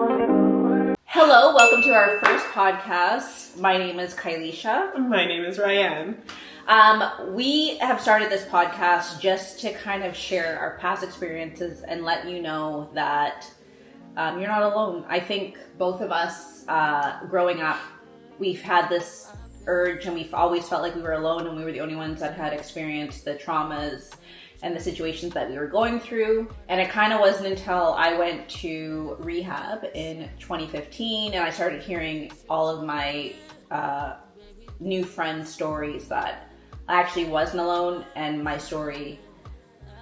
Hello, welcome to our first podcast. My name is Kylisha. My name is Ryan. We have started this podcast just to kind of share our past experiences and let you know that you're not alone. I think both of us, growing up, we've had this urge and we've always felt like we were alone and we were the only ones that had experienced the traumas and the situations that we were going through. And it kind of wasn't until I went to rehab in 2015 and I started hearing all of my new friends' stories that I actually wasn't alone, and my story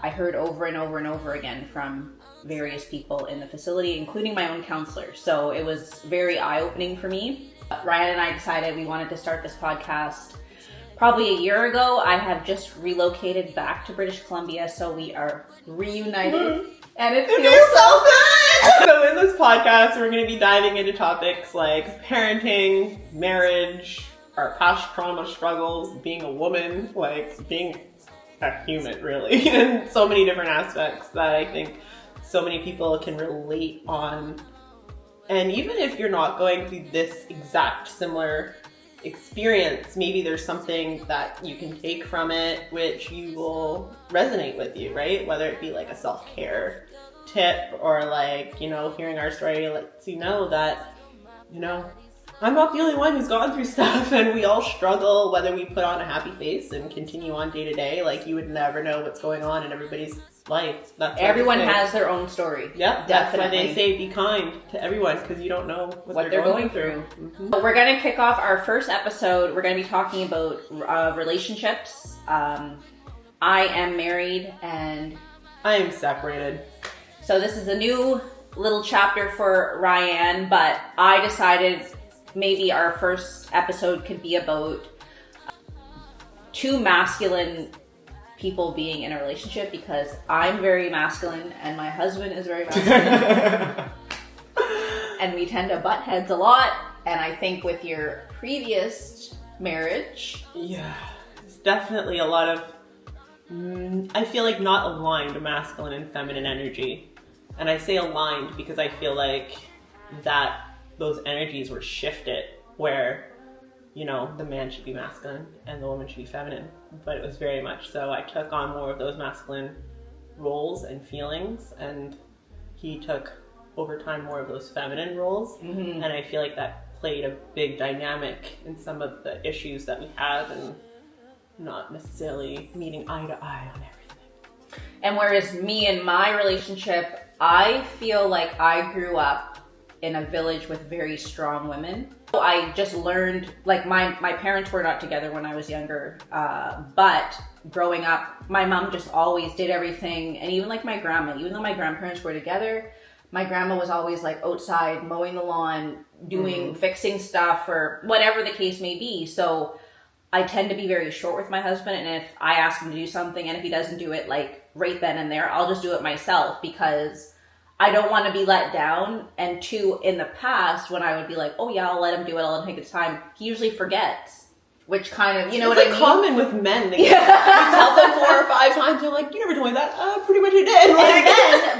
I heard over and over and over again from various people in the facility, including my own counselor. So it was very eye-opening for me. Ryan and I decided we wanted to start this podcast probably a year ago. I have just relocated back to British Columbia, so we are reunited, and it feels so good! So in this podcast, we're going to be diving into topics like parenting, marriage, our past trauma struggles, being a woman, like being a human, really, and so many different aspects that I think so many people can relate on. And even if you're not going through this exact similar experience, maybe there's something that you can take from it which you will resonate with you, right? Whether it be like a self-care tip or like, hearing our story lets you know that, I'm not the only one who's gone through stuff, and we all struggle, whether we put on a happy face and continue on day to day. Like, you would never know what's going on in everybody's life. Everyone has their own story. Yep, that's why they say be kind to everyone, because you don't know what they're going through. Mm-hmm. We're going to kick off our first episode. We're going to be talking about relationships. I am married and I am separated. So this is a new little chapter for Ryan, but I decided maybe our first episode could be about two masculine people being in a relationship, because I'm very masculine and my husband is very masculine. And we tend to butt heads a lot. And I think with your previous marriage... Yeah, it's definitely a lot of... I feel like not aligned masculine and feminine energy. And I say aligned because I feel like that those energies were shifted where, the man should be masculine and the woman should be feminine. But it was very much so. I took on more of those masculine roles and feelings, and he took over time more of those feminine roles. Mm-hmm. And I feel like that played a big dynamic in some of the issues that we have, and not necessarily meeting eye to eye on everything. And whereas me and my relationship, I feel like I grew up in a village with very strong women. I just learned, like my parents were not together when I was younger, but growing up, my mom just always did everything. And even like my grandma, even though my grandparents were together, my grandma was always like outside mowing the lawn, fixing stuff, or whatever the case may be. So I tend to be very short with my husband, and if I ask him to do something and if he doesn't do it like right then and there, I'll just do it myself, because I don't want to be let down. And two, in the past, when I would be like, oh yeah, I'll let him do it, I'll let him take his time, he usually forgets, which kind of, what I mean? It's common with men. You tell them 4 or 5 times, they're like, you never told me that. Pretty much you did.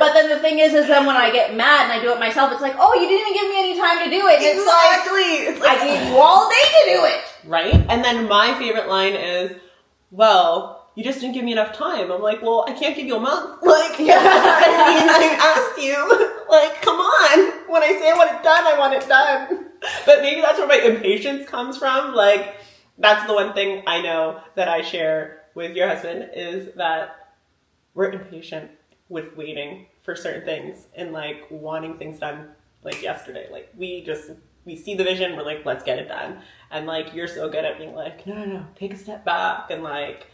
But then the thing is then when I get mad and I do it myself, it's like, oh, you didn't even give me any time to do it. And exactly. It's like, I gave you all day to do it. Right? And then my favorite line is, well, you just didn't give me enough time. I'm like, well, I can't give you a month. Like, I asked you. Like, come on. When I say I want it done, I want it done. But maybe that's where my impatience comes from. Like, that's the one thing I know that I share with your husband, is that we're impatient with waiting for certain things and like wanting things done like yesterday. Like, we see the vision, we're like, let's get it done. And like, you're so good at being like, no, take a step back and like,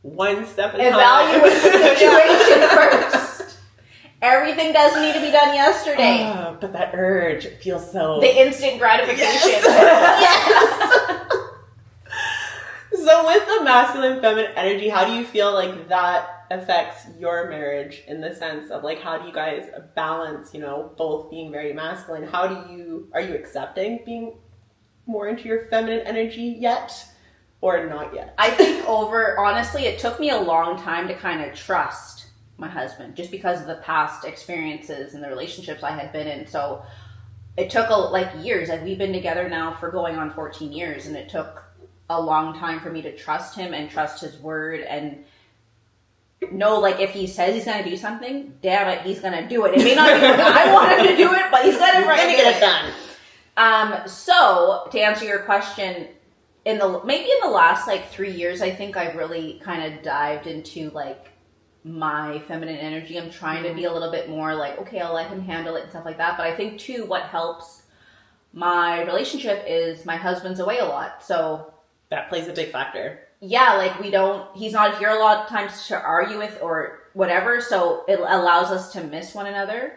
one step at a time. Evaluate the situation first. Everything doesn't need to be done yesterday. But that urge feels so... The instant gratification. Yes. So with the masculine, feminine energy, how do you feel like that affects your marriage, in the sense of like, how do you guys balance, both being very masculine? Are you accepting being more into your feminine energy yet? Or not yet? I think honestly, it took me a long time to kind of trust my husband, just because of the past experiences and the relationships I had been in. So it took years. Like, we've been together now for going on 14 years, and it took a long time for me to trust him and trust his word and know, like, if he says he's going to do something, damn it, he's going to do it. It may not be what I want him to do it, but he's going to get it done. So to answer your question, maybe in the last like 3 years, I think I've really kind of dived into like my feminine energy. I'm trying to be a little bit more like, okay, I'll let him handle it and stuff like that. But I think too, what helps my relationship is my husband's away a lot. So that plays a big factor. Yeah, like he's not here a lot of times to argue with or whatever. So it allows us to miss one another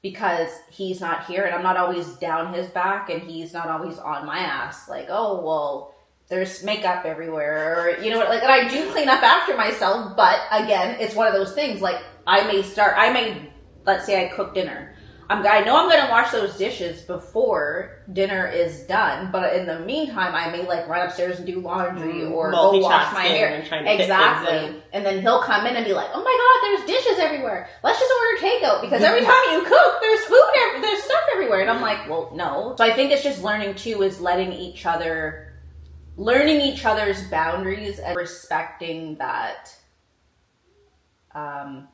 because he's not here and I'm not always down his back and he's not always on my ass. Like, oh, well, there's makeup everywhere, or, you know, like, and I do clean up after myself, but again, it's one of those things, like, let's say I cook dinner. I know I'm going to wash those dishes before dinner is done, but in the meantime, I may, like, run upstairs and do laundry or go wash my hair. Exactly. And then he'll come in and be like, oh my God, there's dishes everywhere. Let's just order takeout, because every time you cook, there's food, there's stuff everywhere. And I'm like, well, no. So I think it's just learning, too, is learning each other's boundaries and respecting that. I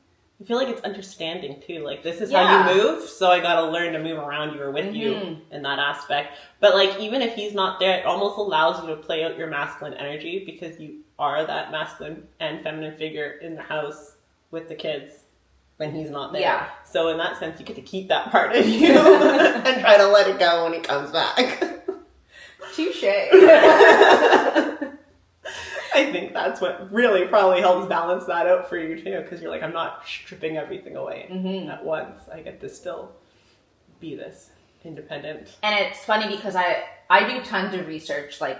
feel like it's understanding too. Like, this is how you move, so I gotta learn to move around you or with you in that aspect. But like, even if he's not there, it almost allows you to play out your masculine energy because you are that masculine and feminine figure in the house with the kids when he's not there. Yeah. So in that sense, you get to keep that part of you and try to let it go when he comes back. Touche. I think that's what really probably helps balance that out for you too, because you're like, I'm not stripping everything away at once. I get to still be this independent. And it's funny because I do tons of research, like,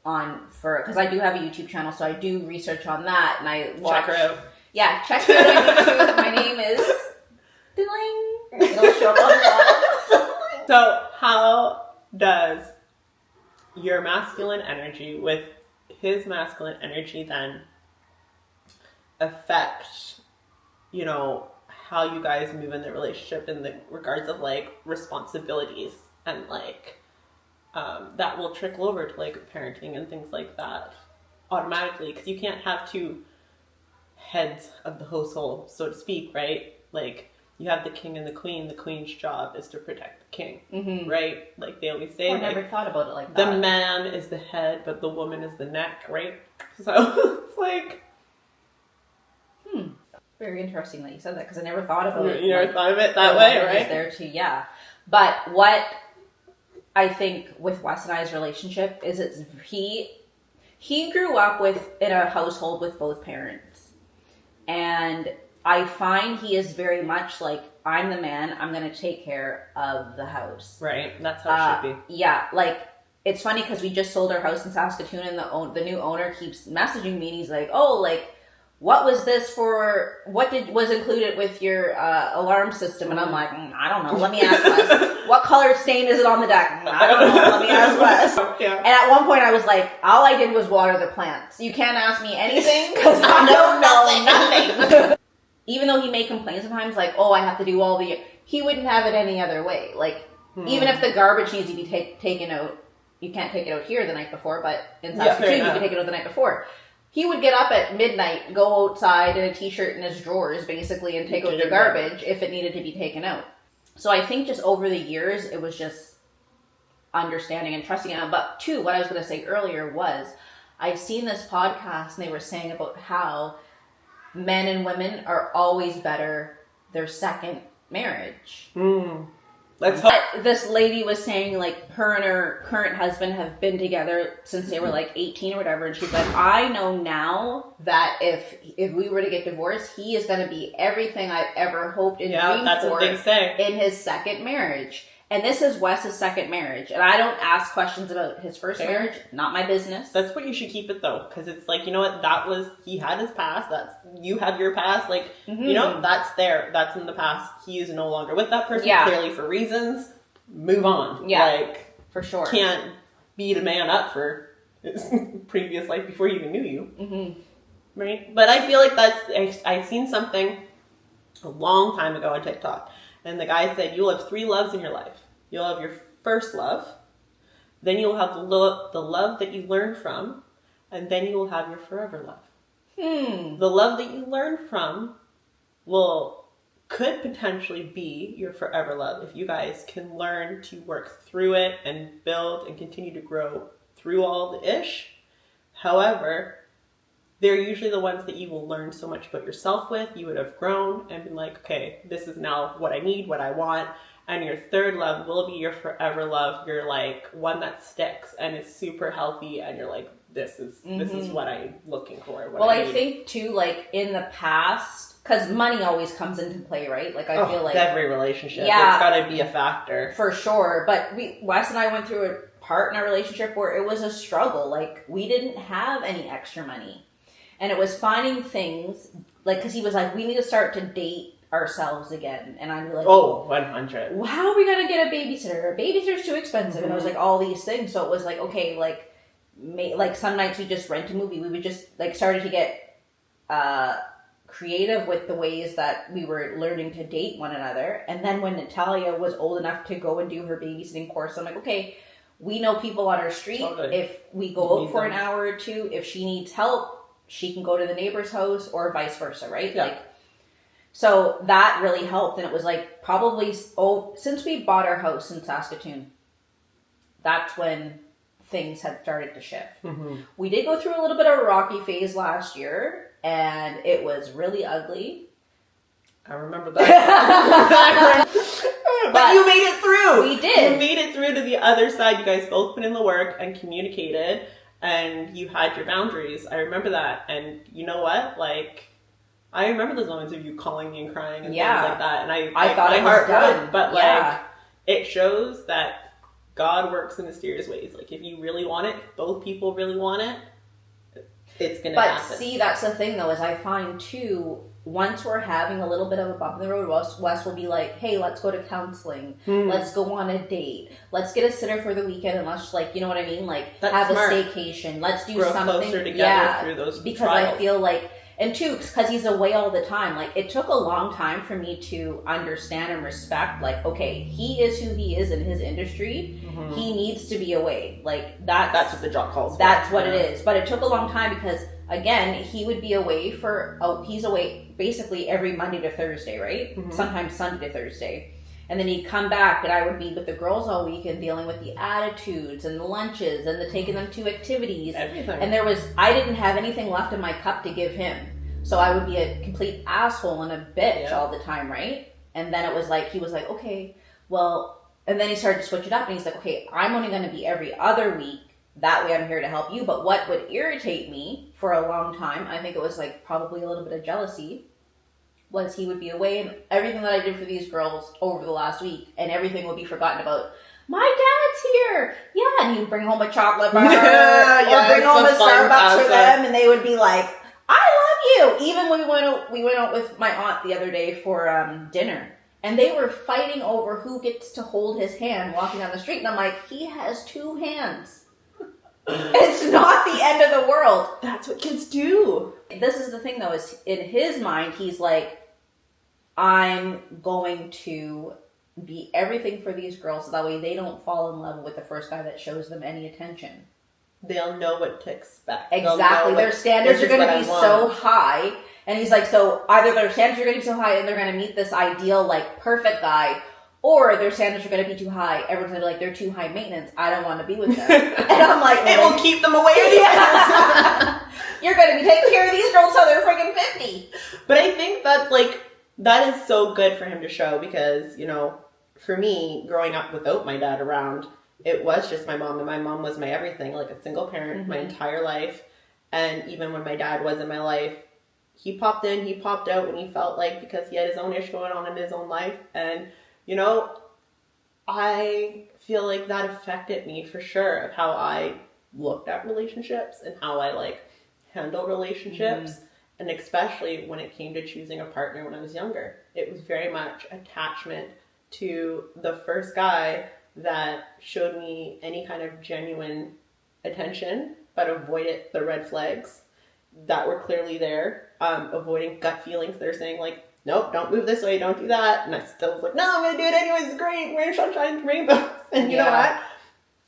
because I do have a YouTube channel, so I do research on that, and I watch. Check her out. Yeah, check me out on YouTube. My name is Diddling. It'll show up on the bottom. So how does your masculine energy with his masculine energy then affect, you know, how you guys move in the relationship in the regards of like responsibilities and like that will trickle over to like parenting and things like that automatically, because you can't have two heads of the household, so to speak, right? Like, you have the king and the queen. The queen's job is to protect the king, right? Like they always say, I never thought about it like that. The man is the head, but the woman is the neck, right? So it's like, very interesting that you said that, because I never thought about it. You never thought of it that way, right? There too, yeah. But what I think with Wes and I's relationship is he grew up in a household with both parents, and I find he is very much like, I'm the man, I'm going to take care of the house. Right, that's how it should be. Yeah, like, it's funny because we just sold our house in Saskatoon, and the new owner keeps messaging me, and he's like, oh, like, what was this for, was included with your alarm system? And I'm like, I don't know, let me ask Wes. What color stain is it on the deck? I don't know, let me ask Wes. Yeah. And at one point I was like, all I did was water the plants. You can't ask me anything because I don't know nothing. Even though he may complain sometimes, like, oh, I have to do he wouldn't have it any other way. Like, even if the garbage needs to be taken out, you can't take it out here the night before, but in Saskatoon, you can take it out the night before. He would get up at midnight, go outside in a t-shirt and his drawers, basically, and take out the garbage if it needed to be taken out. So I think just over the years, it was just understanding and trusting it. But two, what I was going to say earlier was, I've seen this podcast, and they were saying about how men and are always better their second marriage. But this lady was saying, like, her and her current husband have been together since they were like 18 or whatever, and she's like, I know now that if we were to get divorced, he is going to be everything I've ever hoped and dreamed that's for what they say. In his second marriage. And this is Wes's second marriage. And I don't ask questions about his first marriage. Not my business. That's what you should keep it, though. Because it's like, you know what? He had his past. You have your past. Like, you know, that's there. That's in the past. He is no longer with that person. Clearly for reasons. Move on. Yeah. Like, for sure. Can't beat a man up for his previous life before he even knew you. Right? But I feel like I seen something a long time ago on TikTok. And the guy said, you'll have 3 loves in your life. You'll have your first love, then you'll have the love that you learned from, and then you will have your forever love. The love that you learned from could potentially be your forever love if you guys can learn to work through it and build and continue to grow through all the ish. However, they're usually the ones that you will learn so much about yourself with. You would have grown and been like, okay, this is now what I need, what I want. And your third love will be your forever love. You're like one that sticks and is super healthy, and you're like, this is what I'm looking for. Well, I think too, like in the past, because money always comes into play, right? Like I feel like every relationship, it's got to be a factor for sure. But Wes and I went through a part in our relationship where it was a struggle. Like we didn't have any extra money, and it was finding things like because he was like, we need to start to date ourselves again, and I'm like, 100. How are we gonna get a babysitter? A babysitter's too expensive, and I was like, all these things. So it was like, okay, like some nights we just rent a movie. We would just like started to get creative with the ways that we were learning to date one another. And then when Natalia was old enough to go and do her babysitting course, I'm like, okay, we know people on our street. Totally. If we go out for an hour or two, if she needs help, she can go to the neighbor's house or vice versa, right? Yeah. Like, so that really helped. And it was like probably, since we bought our house in Saskatoon, that's when things had started to shift. We did go through a little bit of a rocky phase last year, and it was really ugly. I remember that. But you made it through. We did. You made it through to the other side. You guys both put in the work and communicated, and you had your boundaries. I remember that. And you know what? Like, I remember those moments of you calling me and crying and things like that. And I thought my heart done. broke, but like, it shows that God works in mysterious ways. Like, if you really want it, if both people really want it, it's going to happen. But see, that's the thing, though, is I find, too, once we're having a little bit of a bump in the road, Wes will be like, hey, let's go to counseling. Let's go on a date. Let's get a sitter for the weekend and let's, like, you know what I mean? Like, have a staycation. Let's do something. Grow closer together through those because trials. I feel like, and two, because he's away all the time, like, it took a long time for me to understand and respect, like, okay, he is who he is in his industry. He needs to be away. Like, that's what the job calls for. That's what it is. But it took a long time because, again, he would be away he's away basically every Monday to Thursday, right? Sometimes Sunday to Thursday. And then he'd come back and I would be with the girls all week and dealing with the attitudes and the lunches and the taking them to activities. Everything. And I didn't have anything left in my cup to give him. So I would be a complete asshole and a bitch all the time, right? And then it was like, he was like, okay, well, and then he started to switch it up and he's like, okay, I'm only going to be every other week. That way I'm here to help you. But what would irritate me for a long time, I think it was like probably a little bit of jealousy, was he would be away and everything that I did for these girls over the last week and everything would be forgotten about. My dad's here. Yeah. And he'd bring home a chocolate bar or bring home a Starbucks for them and they would be like, I love you. Even when we went out with my aunt the other day for dinner. And they were fighting over who gets to hold his hand walking down the street. And I'm like, he has 2 hands. It's not the end of the world. That's what kids do. This is the thing, though, is in his mind, he's like, I'm going to be everything for these girls so that way they don't fall in love with the first guy that shows them any attention. They'll know what to expect. Exactly. Their standards are going to be so high. And he's like, so either their standards are going to be so high and they're going to meet this ideal, like, perfect guy, or their standards are going to be too high. Everyone's going to be like, they're too high maintenance. I don't want to be with them. And I'm like, it will keep them away. You're going to be taking care of these girls till they're freaking 50. But I think that is so good for him to show because, you know, for me, growing up without my dad around, it was just my mom, and my mom was my everything, like a single parent my entire life. And even when my dad was in my life, he popped in, he popped out when he felt like, because he had his own issue going on in his own life. And, you know, I feel like that affected me for sure of how I looked at relationships and how I like handle relationships. And especially when it came to choosing a partner when I was younger, it was very much attachment to the first guy that showed me any kind of genuine attention, but avoided the red flags that were clearly there. Avoiding gut feelings. They're saying like, nope, don't move this way, don't do that. And I still was like, no, I'm going to do it anyways. It's great. Rain, sunshine, rainbows. And you know what?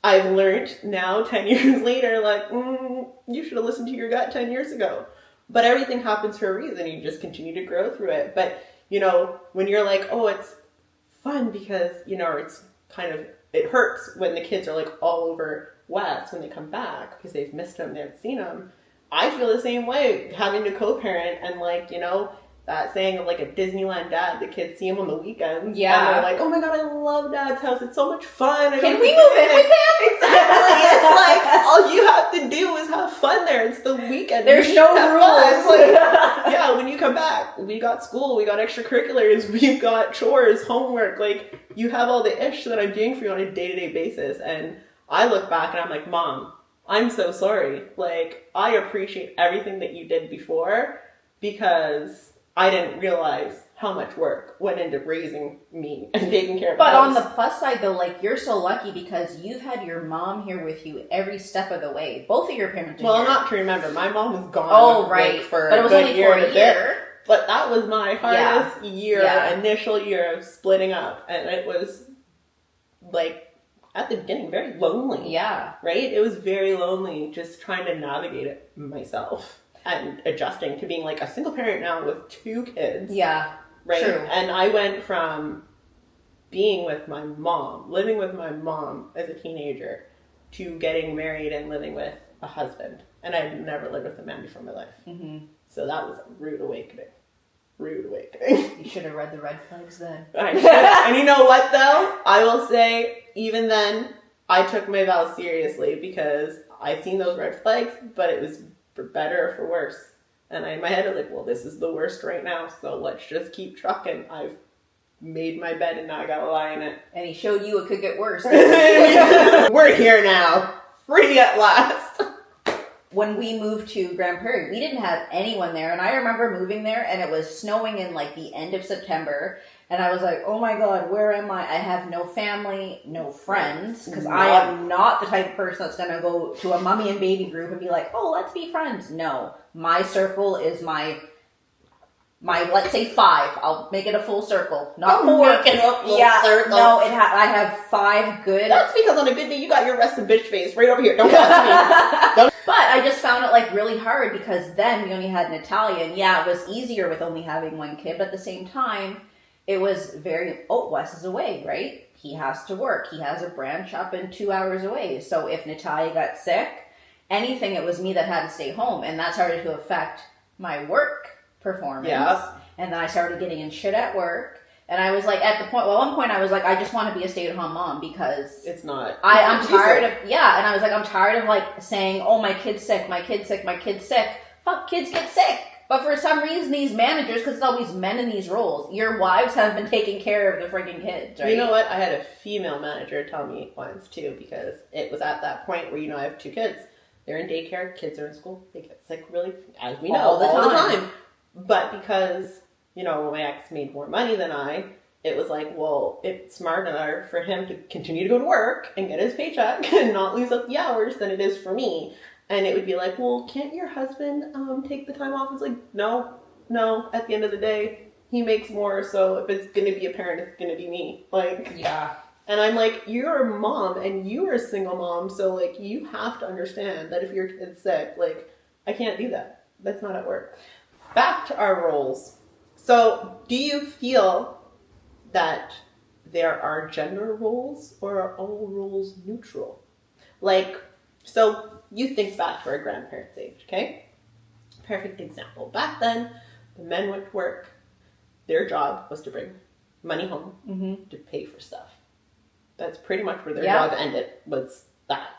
I've learned now, 10 years later, like, you should have listened to your gut 10 years ago. But everything happens for a reason. You just continue to grow through it. But, you know, when you're like, oh, it's fun because, you know, it's kind of, it hurts when the kids are like all over West when they come back because they've missed them, they haven't seen them. I feel the same way, having to co-parent and like, you know, that saying of like a Disneyland dad, the kids see him on the weekends. Yeah. And they're like, oh my God, I love Dad's house. It's so much fun. Can we move in with him? Exactly. It's like, all you have to do is have fun there. It's the weekend. There's no rules. Like, yeah, when you come back, we got school, we got extracurriculars, we've got chores, homework. Like, you have all the ish that I'm doing for you on a day-to-day basis. And I look back and I'm like, Mom, I'm so sorry. Like, I appreciate everything that you did before because I didn't realize how much work went into raising me and taking care of But the on house. the plus side, though, like, you're so lucky because you've had your mom here with you every step of the way. Both of your parents are Well, here. not to remember. My mom was gone. Oh, right. For but it was a good only for a and bit. year. But that was my hardest year, Yeah. initial year of splitting up. And it was, like, at the beginning, very lonely. Yeah. Right? It was very lonely just trying to navigate it myself and adjusting to being, like, a single parent now with 2 kids. Yeah. Right? True. And I went from being with my mom, living with my mom as a teenager, to getting married and living with a husband. And I had never lived with a man before in my life. Mm-hmm. So that was a rude awakening. Rude awakening. You should have read the red flags then. I should. And you know what, though? I will say, even then, I took my vows seriously because I seen those red flags, but it was for better or for worse. And in my head, I was like, well, this is the worst right now, so let's just keep trucking. I've made my bed and now I gotta lie in it. And he showed you it could get worse. We're here now. Free at last. When we moved to Grand Prairie, we didn't have anyone there. And I remember moving there and it was snowing in like the end of September. And I was like, oh my God, where am I? I have no family, no friends. Because I am not the type of person that's going to go to a mommy and baby group and be like, oh, let's be friends. No. My circle is my let's say 5. I'll make it a full circle. Not 4. Make it a full circle. No, I have 5 good. That's because on a good day, you got your rested bitch face right over here. Don't touch me. But I just found it like really hard because then we only had Natalia. And yeah, it was easier with only having 1 kid. But at the same time, it was very, Wes is away, right? He has to work. He has a branch up and 2 hours away. So if Natalia got sick, anything, it was me that had to stay home. And that started to affect my work performance. Yeah. And then I started getting in shit at work. And I was like, at the point, one point I was like, I just want to be a stay-at-home mom because it's not. I'm tired of, and I was like, I'm tired of like saying, oh, my kid's sick, my kid's sick, my kid's sick. Fuck, kids get sick. But for some reason, these managers, because it's always men in these roles, your wives have been taking care of the freaking kids, right? You know what? I had a female manager tell me once too, because it was at that point where, I have 2 kids. They're in daycare, kids are in school, they get sick really, as we know, all the time. But because, my ex made more money than I, it was like, well, it's smarter for him to continue to go to work and get his paycheck and not lose up the hours than it is for me. And it would be like, well, can't your husband take the time off? It's like, no. At the end of the day, he makes more. So if it's going to be a parent, it's going to be me. Like, yeah. And I'm like, you're a mom and you are a single mom. So like, you have to understand that if your kid's sick, like, I can't do that. That's not at work. Back to our roles. So do you feel that there are gender roles or are all roles neutral? Like, so you think back to our grandparents' age, okay? Perfect example. Back then, the men went to work. Their job was to bring money home to pay for stuff. That's pretty much where their job ended, was that,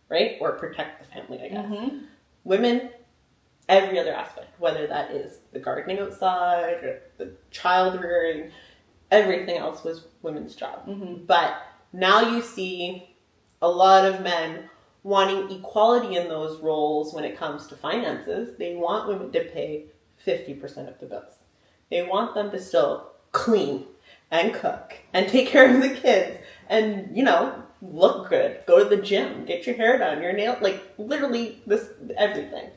right? Or protect the family, I guess. Mm-hmm. Women, every other aspect, whether that is the gardening outside, or the child rearing, everything else was women's job. Mm-hmm. But now you see a lot of men wanting equality in those roles when it comes to finances. They want women to pay 50% of the bills. They want them to still clean and cook and take care of the kids and, look good, go to the gym, get your hair done, your nail, like literally everything.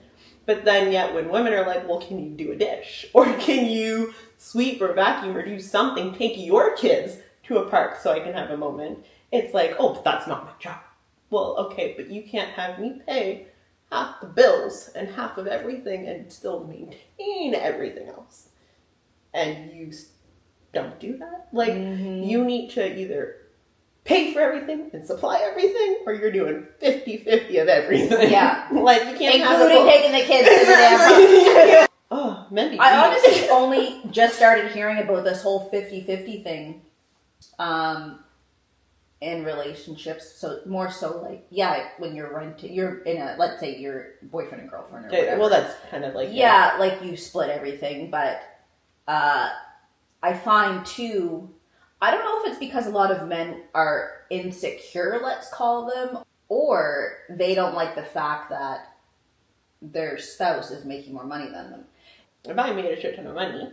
But then yet when women are like, well, can you do a dish? Or can you sweep or vacuum or do something, take your kids to a park so I can have a moment. It's like, oh, but that's not my job. Well, okay, but you can't have me pay half the bills and half of everything and still maintain everything else. And you don't do that. Like, you need to either pay for everything and supply everything, or you're doing 50-50 of everything. Yeah. Like, you can't including taking the kids to the damn park. Oh, Mendy. I honestly only just started hearing about this whole 50-50 thing in relationships. So more so like, yeah, when you're in a, let's say you're boyfriend and girlfriend or whatever. Well, that's kind of like... Yeah, like you split everything. But I find too, I don't know if it's because a lot of men are insecure, let's call them, or they don't like the fact that their spouse is making more money than them. If I made a shit ton of money,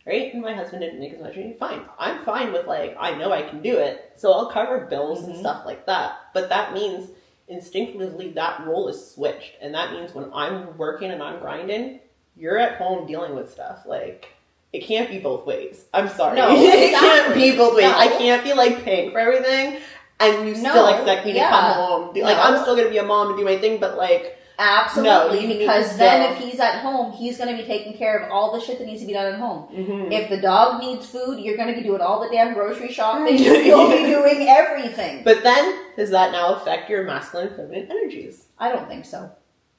right, and my husband didn't make as much money, fine. I'm fine with, like, I know I can do it, so I'll cover bills and stuff like that. But that means instinctively that role is switched. And that means when I'm working and I'm grinding, you're at home dealing with stuff. Like, it can't be both ways. I'm sorry. No, it can't be both ways. No. I can't be, like, paying for everything, and you still expect me to come home. Like, I'm still going to be a mom and do my thing, but, like... Absolutely, because then if he's at home, he's going to be taking care of all the shit that needs to be done at home. Mm-hmm. If the dog needs food, you're going to be doing all the damn grocery shopping. You'll be doing everything. But then, does that now affect your masculine and feminine energies? I don't think so.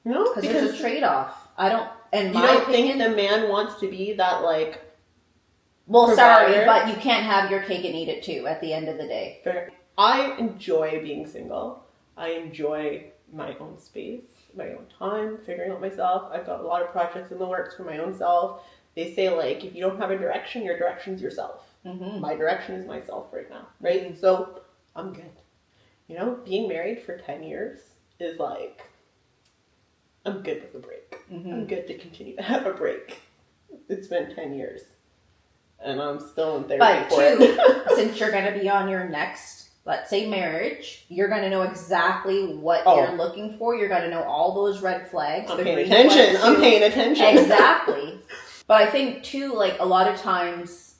No? Because there's a trade-off. I don't... In my you don't opinion, think the man wants to be that, like... Well, provider? sorry, but you can't have your cake and eat it too at the end of the day. Fair. I enjoy being single. I enjoy my own space, my own time, figuring out myself. I've got a lot of projects in the works for my own self. They say, like, if you don't have a direction, your direction's yourself. Mm-hmm. My direction is myself right now, right? Mm-hmm. So, I'm good. You know, being married for 10 years is like, I'm good with a break. Mm-hmm. I'm good to continue to have a break. It's been 10 years. And I'm still in therapy for it. Since you're going to be on your next, let's say, marriage, you're going to know exactly what you're looking for. You're going to know all those red flags. I'm paying attention. Exactly. But I think, too, like, a lot of times,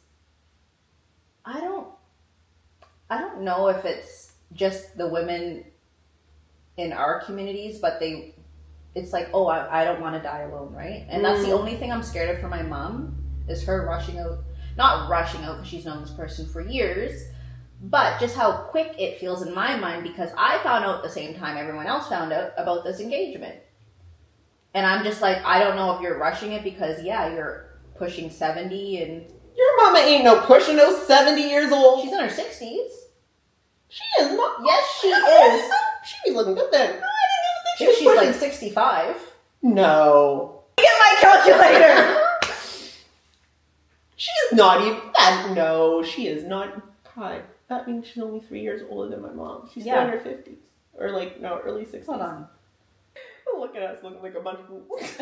I don't know if it's just the women in our communities, but it's like, oh, I don't want to die alone, right? And that's the only thing I'm scared of for my mom, is her rushing out. Not rushing out because she's known this person for years, but just how quick it feels in my mind, because I found out at the same time everyone else found out about this engagement. And I'm just like, I don't know if you're rushing it because, yeah, you're pushing 70 and... Your mama ain't no pushing no 70 years old. She's in her 60s. She is not. Yes, she is. She be looking good then. I didn't even think she's like 65. No. Get my calculator! She is not even that. No, she is not. God, that means she's only 3 years older than my mom. She's still in her 50s. Or like, no, early 60s. Hold on. Look at us looking like a bunch of fools.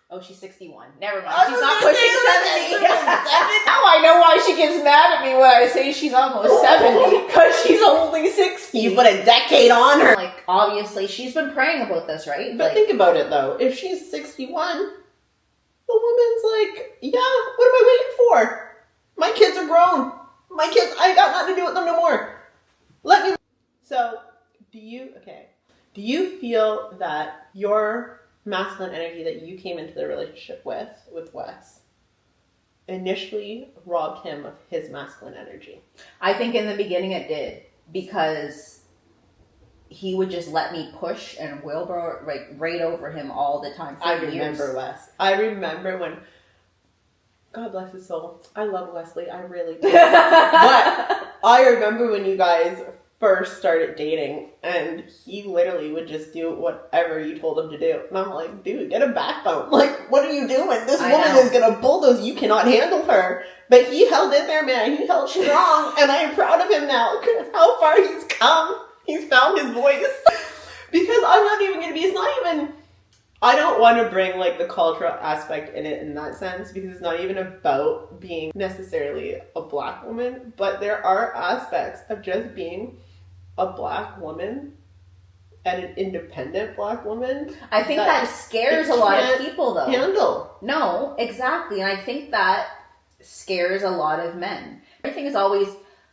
Oh, she's 61. Never mind. She's not pushing 70. Now I know why she gets mad at me when I say she's almost 70. Because she's only 60. You put a decade on her. Like, obviously, she's been praying about this, right? But think about it, though. If she's 61... The woman's like, yeah, what am I waiting for? My kids are grown. My kids, I got nothing to do with them no more. Let me... So, do you feel that your masculine energy that you came into the relationship with Wes, initially robbed him of his masculine energy? I think in the beginning it did, because he would just let me push and wheelbarrow right over him all the time. I remember Wes. I remember when, God bless his soul, I love Wesley, I really do. But I remember when you guys first started dating, and he literally would just do whatever you told him to do. And I'm like, dude, get a backbone. Like, what are you doing? This woman is going to bulldoze. You cannot handle her. But he held in there, man. He held strong. And I am proud of him now. How far he's come. He's found his voice. Because I'm not even going to be, it's not even, I don't want to bring like the cultural aspect in it in that sense, because it's not even about being necessarily a black woman, but there are aspects of just being a black woman and an independent black woman. I think that scares a lot of people though. Handle. No, exactly. And I think that scares a lot of men. Everything is always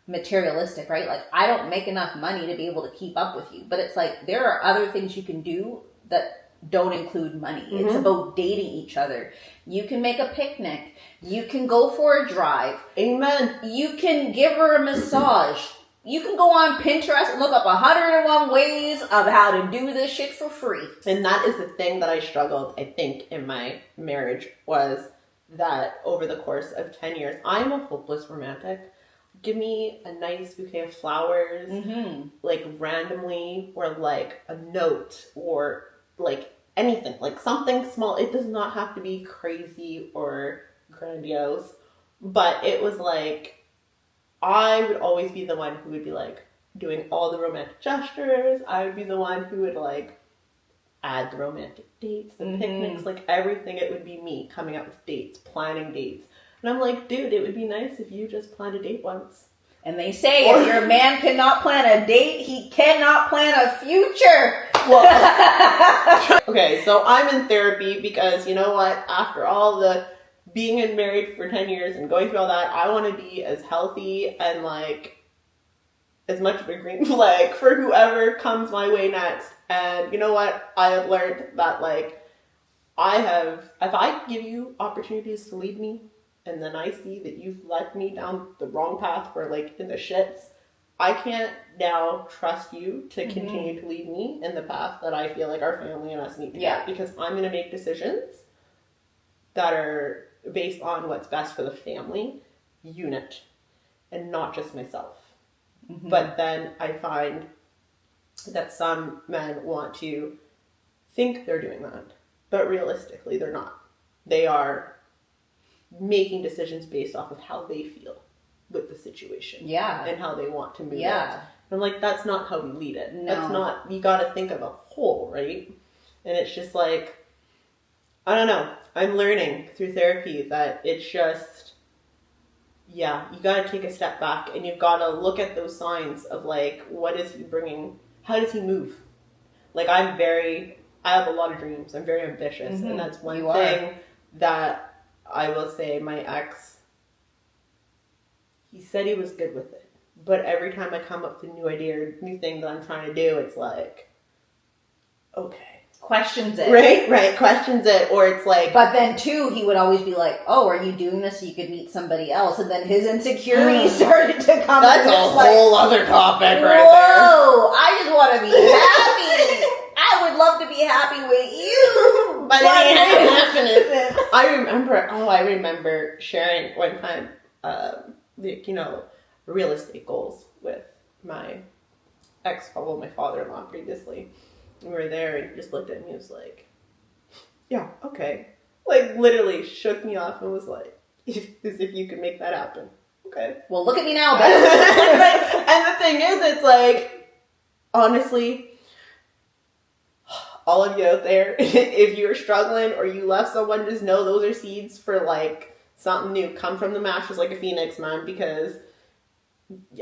materialistic, right? Like, I don't make enough money to be able to keep up with you. But it's like, there are other things you can do that don't include money. Mm-hmm. It's about dating each other. You can make a picnic. You can go for a drive. Amen. You can give her a massage. You can go on Pinterest and look up 101 ways of how to do this shit for free. And that is the thing that I struggled, I think, in my marriage, was that over the course of 10 years, I'm a hopeless romantic. Give me a nice bouquet of flowers, like randomly, or like a note, or like anything, like something small. It does not have to be crazy or grandiose, but it was like, I would always be the one who would be like doing all the romantic gestures. I would be the one who would like add the romantic dates, the picnics, like everything. It would be me coming up with dates, planning dates. And I'm like, dude, it would be nice if you just planned a date once. And they say if your man cannot plan a date, he cannot plan a future. Well, okay, so I'm in therapy because, you know what, after all the being married for 10 years and going through all that, I want to be as healthy and like as much of a green flag for whoever comes my way next. And you know what, I have learned that like if I give you opportunities to lead me, and then I see that you've led me down the wrong path or like in the shits, I can't now trust you to continue to lead me in the path that I feel like our family and us need to get, because I'm going to make decisions that are based on what's best for the family unit and not just myself. But then I find that some men want to think they're doing that, but realistically they're not. They are making decisions based off of how they feel with the situation. Yeah. And how they want to move it. I'm like, that's not how we lead it. No. That's not, you gotta think of a whole, right? And it's just like, I don't know. I'm learning through therapy that it's just, you gotta take a step back and you've gotta look at those signs of like, what is he bringing? How does he move? Like, I have a lot of dreams. I'm very ambitious. And that's one thing that I will say my ex, he said he was good with it. But every time I come up with a new idea or new thing that I'm trying to do, it's like, okay. Questions it. Right. Questions it. Or it's like... But then, too, he would always be like, oh, are you doing this so you could meet somebody else? And then his insecurities started to come. That's a whole other topic right there. Whoa! I just want to be happy. I would love to be happy with you. But it ain't happening. I remember sharing one time, real estate goals with my ex-couple, my father-in-law previously. We were there and he just looked at me and was like, yeah, okay. Like, literally shook me off and was like, as if you could make that happen. Okay. Well, look at me now, babe. And the thing is, it's like, honestly, all of you out there, if you're struggling or you left someone, just know those are seeds for like something new. Come from the ashes like a phoenix, man, because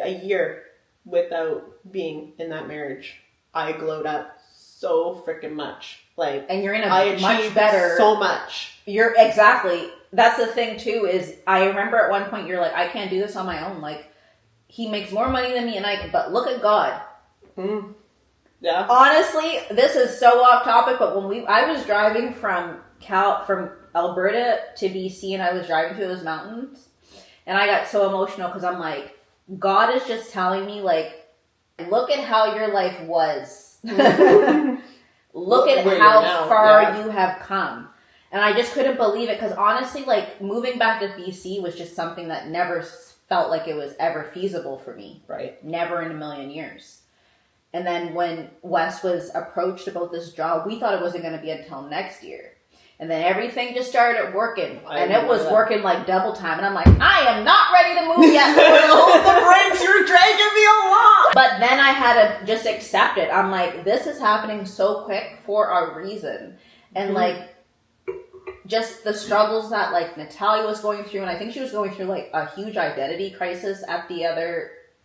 a year without being in that marriage, I glowed up so freaking much. Like, and you're in a much better, so much. You're exactly. That's the thing too. Is I remember at one point you're like, I can't do this on my own. Like, he makes more money than me, but look at God. Yeah. Honestly, this is so off topic, but I was driving from Alberta to BC, and I was driving through those mountains, and I got so emotional because I'm like, God is just telling me, like, look at how your life was. Look at how far you have come. And I just couldn't believe it because honestly, like, moving back to BC was just something that never felt like it was ever feasible for me. Right. Never in a million years. And then when Wes was approached about this job, we thought it wasn't going to be until next year. And then everything just started working. And it was working like double time. And I'm like, I am not ready to move yet. Hold the brakes, you're dragging me along. But then I had to just accept it. I'm like, this is happening so quick for a reason. And like, just the struggles that like Natalia was going through. And I think she was going through like a huge identity crisis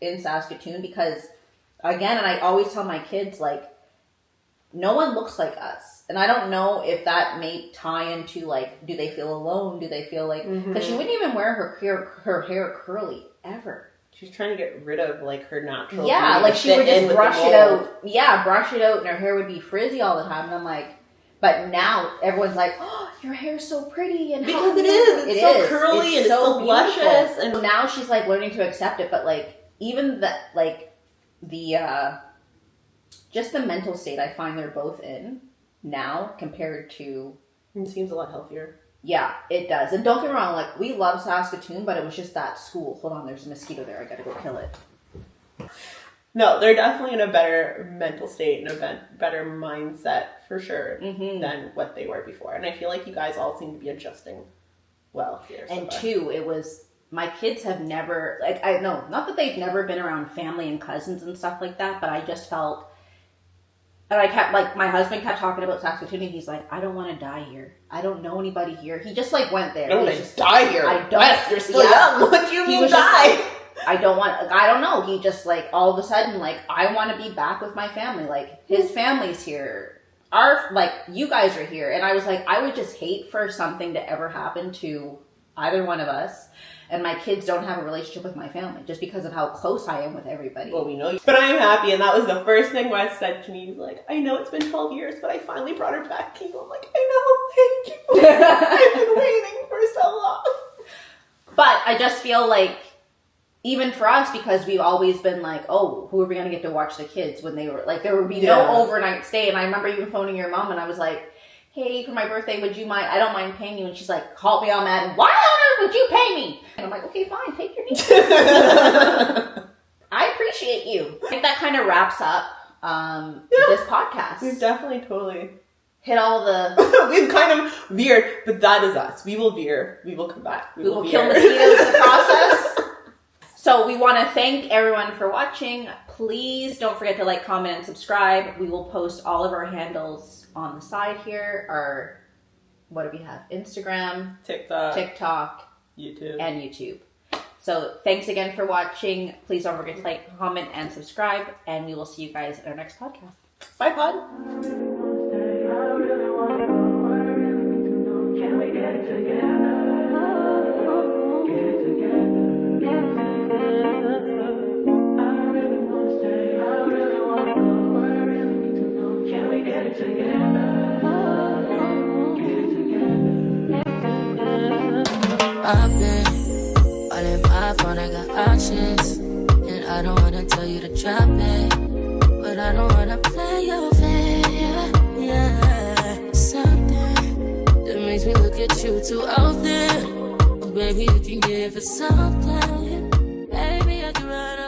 in Saskatoon because, again, and I always tell my kids, like, no one looks like us. And I don't know if that may tie into, like, do they feel alone? Do they feel like... Because she wouldn't even wear her hair curly, ever. She's trying to get rid of, like, her natural... Yeah, like, she would just brush it out. Yeah, brush it out, and her hair would be frizzy all the time. And I'm like... But now, everyone's like, oh, your hair's so pretty. And because it is. It's so curly and so luscious. And now she's, like, learning to accept it. But, like, even the, like, the... just the mental state I find they're both in now compared to... It seems a lot healthier. Yeah, it does. And don't get me wrong, like, we love Saskatoon, but it was just that school. Hold on, there's a mosquito there. I gotta go kill it. No, they're definitely in a better mental state and a better mindset, for sure, than what they were before. And I feel like you guys all seem to be adjusting well here. And two, it was... My kids have never... Like, I know, not that they've never been around family and cousins and stuff like that, but I just felt... And I kept, like, my husband kept talking about Saskatoon, and he's like, I don't want to die here. I don't know anybody here. He just, like, went there. I don't want to die here. I don't. Wes, you're still young. What do you mean die? Like, I don't want, like, I don't know. He just, like, all of a sudden, like, I want to be back with my family. Like, his family's here. You guys are here. And I was like, I would just hate for something to ever happen to either one of us. And my kids don't have a relationship with my family just because of how close I am with everybody. Well, we know you. But I'm happy, and that was the first thing Wes said to me. He's like, I know it's been 12 years, but I finally brought her back to you. I'm like, I know, thank you. I've been waiting for so long. But I just feel like, even for us, because we've always been like, oh, who are we going to get to watch the kids when they were, like, there would be no overnight stay. And I remember even phoning your mom, and I was like, hey, for my birthday, would you mind? I don't mind paying you. And she's like, called me all mad. Why on earth would you pay me? And I'm like, okay, fine, take your niece. I appreciate you. I think that kind of wraps up this podcast. We've definitely totally hit all the... We've kind of veered, but that is us. We will veer. We will come back. We will kill mosquitoes in the process. So we want to thank everyone for watching. Please don't forget to like, comment, and subscribe. We will post all of our handles on the side here. Our, what do we have? Instagram, TikTok, YouTube. And YouTube. So thanks again for watching. Please don't forget to like, comment, and subscribe. And we will see you guys at our next podcast. Bye, pod. I've been all in my phone, I got options. And I don't wanna tell you to drop it, but I don't wanna play your fair. Yeah, something that makes me look at you too often. Oh, baby, you can give it something. Baby, I can run